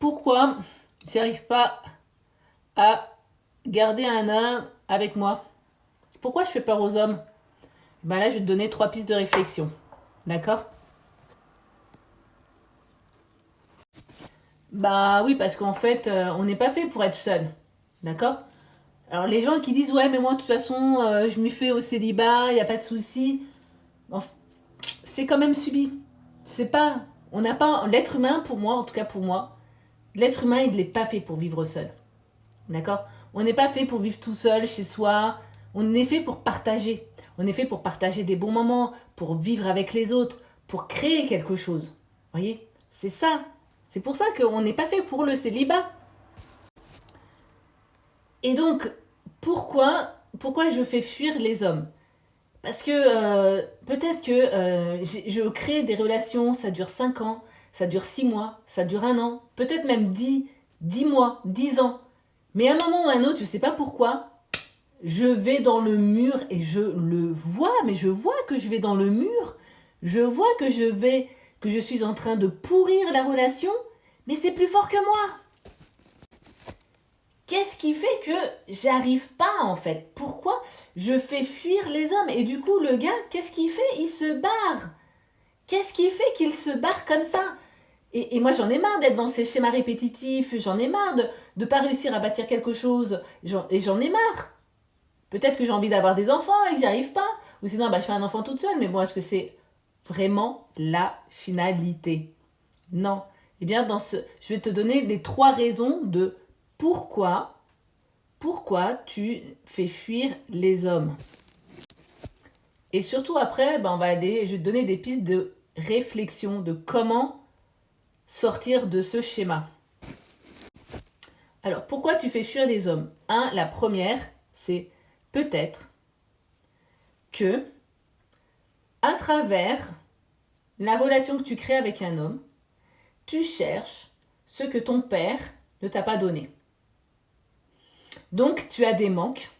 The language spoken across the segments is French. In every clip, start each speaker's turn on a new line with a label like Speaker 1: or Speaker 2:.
Speaker 1: pourquoi j'arrive pas à garder un homme avec moi? Pourquoi je fais peur aux hommes? Ben là, je vais te donner 3 pistes de réflexion. D'accord? Bah oui, parce qu'en fait, on n'est pas fait pour être seul. D'accord? Alors les gens qui disent ouais, mais moi de toute façon, je m'y fais au célibat, il n'y a pas de souci. C'est quand même subi. C'est pas, on n'a pas l'être humain pour moi, en tout cas pour moi, l'être humain il n'est pas fait pour vivre seul. D'accord? On n'est pas fait pour vivre tout seul chez soi. On est fait pour partager. On est fait pour partager des bons moments, pour vivre avec les autres, pour créer quelque chose. Vous voyez? C'est ça. C'est pour ça qu'on n'est pas fait pour le célibat. Et donc, pourquoi je fais fuir les hommes? Parce que peut-être que je crée des relations, ça dure 5 ans, ça dure 6 mois, ça dure 1 an, peut-être même 10 mois, 10 ans. Mais à un moment ou à un autre, je ne sais pas pourquoi, je vais dans le mur et je le vois, mais je vois que je vais dans le mur. Je vois que je suis en train de pourrir la relation, mais c'est plus fort que moi. Qu'est-ce qui fait que j'arrive pas en fait? Pourquoi je fais fuir les hommes? Et du coup, le gars, qu'est-ce qu'il fait? Il se barre. Qu'est-ce qui fait qu'il se barre comme ça? Et moi, j'en ai marre d'être dans ces schémas répétitifs. J'en ai marre de ne pas réussir à bâtir quelque chose. Et j'en ai marre. Peut-être que j'ai envie d'avoir des enfants et que j'y arrive pas. Ou sinon, bah, je fais un enfant toute seule. Mais bon, est-ce que c'est vraiment la finalité? Non. Eh bien, je vais te donner les 3 raisons de pourquoi, pourquoi tu fais fuir les hommes. Et surtout après, ben, je vais te donner des pistes de réflexion de comment sortir de ce schéma. Alors, pourquoi tu fais fuir les hommes? La première, c'est peut-être que, à travers la relation que tu crées avec un homme, tu cherches ce que ton père ne t'a pas donné. Donc, tu as des manques,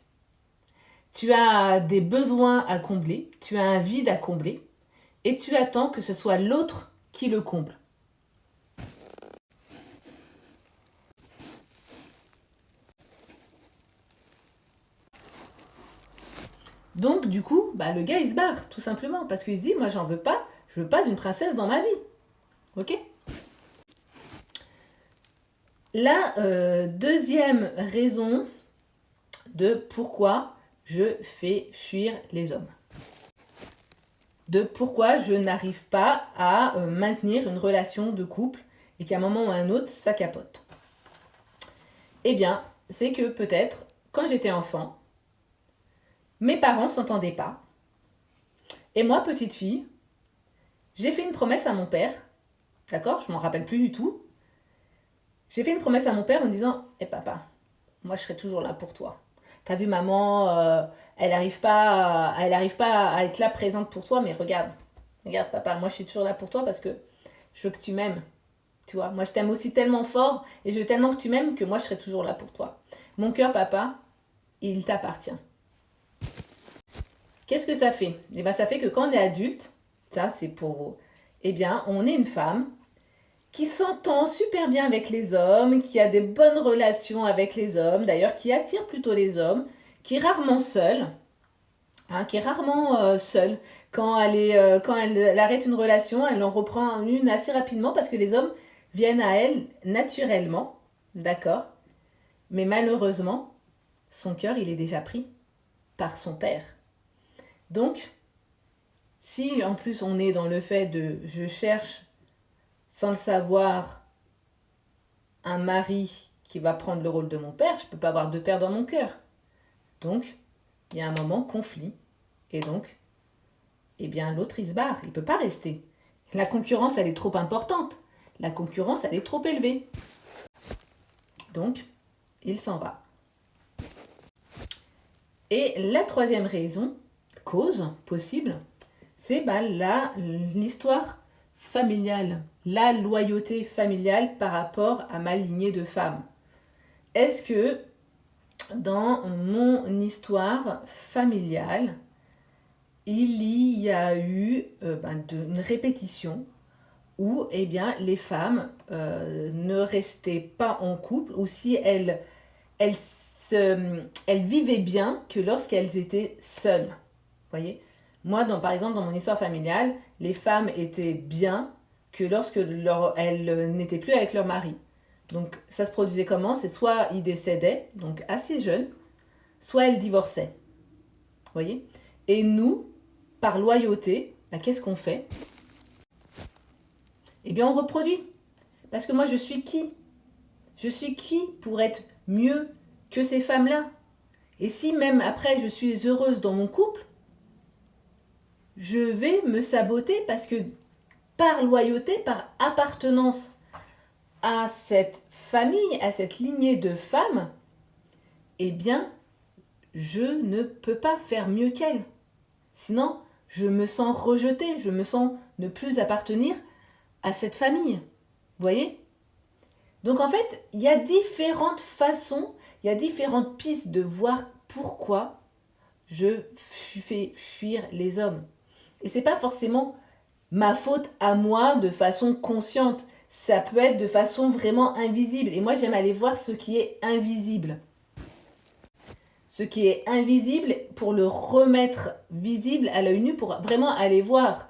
Speaker 1: tu as des besoins à combler, tu as un vide à combler, et tu attends que ce soit l'autre qui le comble. Donc, du coup, bah, le gars, il se barre, tout simplement, parce qu'il se dit, moi, je veux pas d'une princesse dans ma vie. Ok? La deuxième raison de pourquoi je fais fuir les hommes. De pourquoi je n'arrive pas à maintenir une relation de couple et qu'à un moment ou à un autre, ça capote. Eh bien, c'est que peut-être, quand j'étais enfant, mes parents ne s'entendaient pas. Et moi, petite fille, j'ai fait une promesse à mon père. D'accord? Je m'en rappelle plus du tout. J'ai fait une promesse à mon père en me disant, papa, moi je serai toujours là pour toi. T'as vu maman, elle arrive pas à être là présente pour toi, mais regarde papa, moi je suis toujours là pour toi parce que je veux que tu m'aimes. Tu vois, moi je t'aime aussi tellement fort et je veux tellement que tu m'aimes que moi je serai toujours là pour toi. Mon cœur, papa, il t'appartient. Qu'est-ce que ça fait? Eh bien, ça fait que quand on est adulte, ça c'est pour, eh bien, on est une femme qui s'entend super bien avec les hommes, qui a des bonnes relations avec les hommes, d'ailleurs qui attire plutôt les hommes, qui est rarement seule, hein, qui est rarement seule. Quand elle arrête une relation, elle en reprend une assez rapidement parce que les hommes viennent à elle naturellement, d'accord? Mais malheureusement, son cœur, il est déjà pris par son père. Donc, si en plus on est dans le fait de je cherche sans le savoir un mari qui va prendre le rôle de mon père, je ne peux pas avoir 2 pères dans mon cœur. Donc, il y a un moment conflit. Et donc, eh bien, l'autre, il se barre. Il ne peut pas rester. La concurrence, elle est trop importante. La concurrence, elle est trop élevée. Donc, il s'en va. Et la troisième raison, cause possible, c'est l'histoire familiale, la loyauté familiale par rapport à ma lignée de femmes. Est-ce que dans mon histoire familiale, il y a eu une répétition où eh bien, les femmes ne restaient pas en couple ou si elles, elles vivaient bien que lorsqu'elles étaient seules. Vous voyez? Moi, par exemple, dans mon histoire familiale, les femmes étaient bien que lorsque elles n'étaient plus avec leur mari. Donc ça se produisait comment? C'est soit ils décédaient, donc assez jeunes, soit elles divorçaient. Vous voyez? Et nous, par loyauté, bah, qu'est-ce qu'on fait? Eh bien, on reproduit. Parce que moi, je suis qui? Je suis qui pour être mieux que ces femmes-là? Et si même après, je suis heureuse dans mon couple, je vais me saboter parce que par loyauté, par appartenance à cette famille, à cette lignée de femmes, eh bien, je ne peux pas faire mieux qu'elles. Sinon, je me sens rejetée, je me sens ne plus appartenir à cette famille. Vous voyez? Donc en fait, il y a différentes façons, il y a différentes pistes de voir pourquoi je fais fuir les hommes. Et c'est pas forcément ma faute à moi de façon consciente. Ça peut être de façon vraiment invisible. Et moi, j'aime aller voir ce qui est invisible. Ce qui est invisible pour le remettre visible à l'œil nu, pour vraiment aller voir.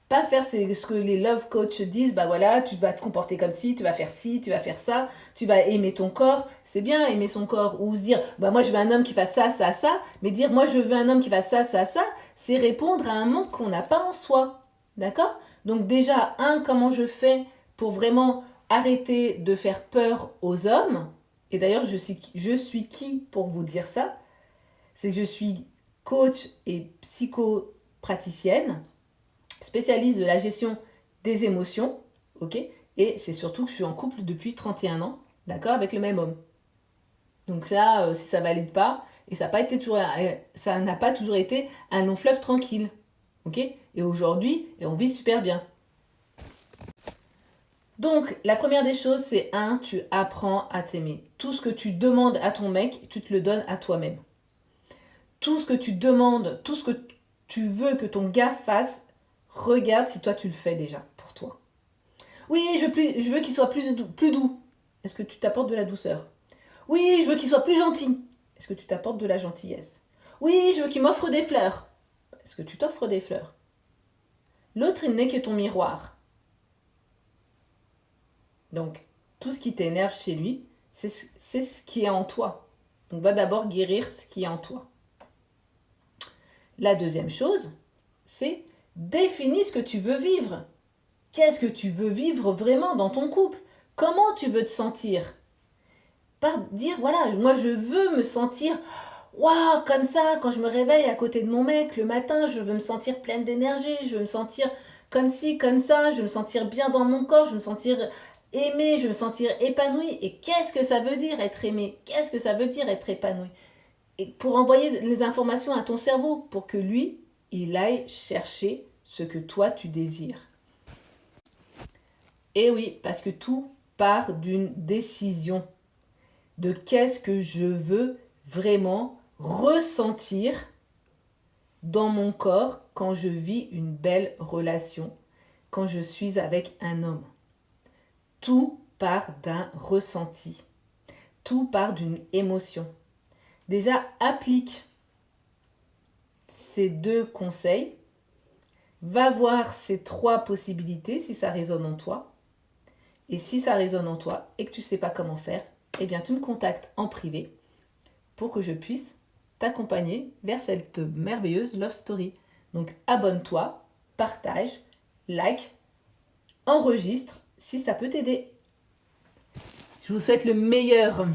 Speaker 1: Pas faire ce que les love coachs disent, bah voilà, tu vas te comporter comme ci, tu vas faire ci, tu vas faire ça, tu vas aimer ton corps. C'est bien aimer son corps. Ou se dire, bah moi je veux un homme qui fasse ça, ça, ça. Mais dire, moi je veux un homme qui fasse ça, ça, ça, c'est répondre à un manque qu'on n'a pas en soi. D'accord? Donc déjà, comment je fais pour vraiment arrêter de faire peur aux hommes? Et d'ailleurs, je suis qui pour vous dire ça? C'est que je suis coach et psychopraticienne, spécialiste de la gestion des émotions, ok? Et c'est surtout que je suis en couple depuis 31 ans, d'accord, avec le même homme. Donc ça, si ça valide pas, et ça n'a pas toujours été un long fleuve tranquille, ok? Et aujourd'hui, on vit super bien. Donc, la première des choses, c'est tu apprends à t'aimer. Tout ce que tu demandes à ton mec, tu te le donnes à toi-même. Tout ce que tu demandes, tout ce que tu veux que ton gars fasse, regarde si toi tu le fais déjà pour toi. Oui, je veux qu'il soit plus doux. Est-ce que tu t'apportes de la douceur? Oui, je veux qu'il soit plus gentil. Est-ce que tu t'apportes de la gentillesse? Oui, je veux qu'il m'offre des fleurs. Est-ce que tu t'offres des fleurs? L'autre, il n'est que ton miroir. Donc, tout ce qui t'énerve chez lui, c'est ce qui est en toi. Donc, va d'abord guérir ce qui est en toi. La deuxième chose, c'est définis ce que tu veux vivre. Qu'est-ce que tu veux vivre vraiment dans ton couple? Comment tu veux te sentir? Par dire, voilà, moi je veux me sentir, waouh, comme ça, quand je me réveille à côté de mon mec le matin, je veux me sentir pleine d'énergie, je veux me sentir comme ci, comme ça, je veux me sentir bien dans mon corps, je veux me sentir aimée, je veux me sentir épanouie. Et qu'est-ce que ça veut dire être aimée? Qu'est-ce que ça veut dire être épanouie? Et pour envoyer les informations à ton cerveau, pour que lui, il aille chercher ce que toi tu désires. Et oui, parce que tout part d'une décision de qu'est-ce que je veux vraiment ressentir dans mon corps quand je vis une belle relation, quand je suis avec un homme. Tout part d'un ressenti, tout part d'une émotion. Déjà, applique ces 2 conseils, va voir ces 3 possibilités si ça résonne en toi. Et si ça résonne en toi et que tu ne sais pas comment faire, eh bien tu me contactes en privé pour que je puisse t'accompagner vers cette merveilleuse love story. Donc abonne-toi, partage, like, enregistre si ça peut t'aider. Je vous souhaite le meilleur.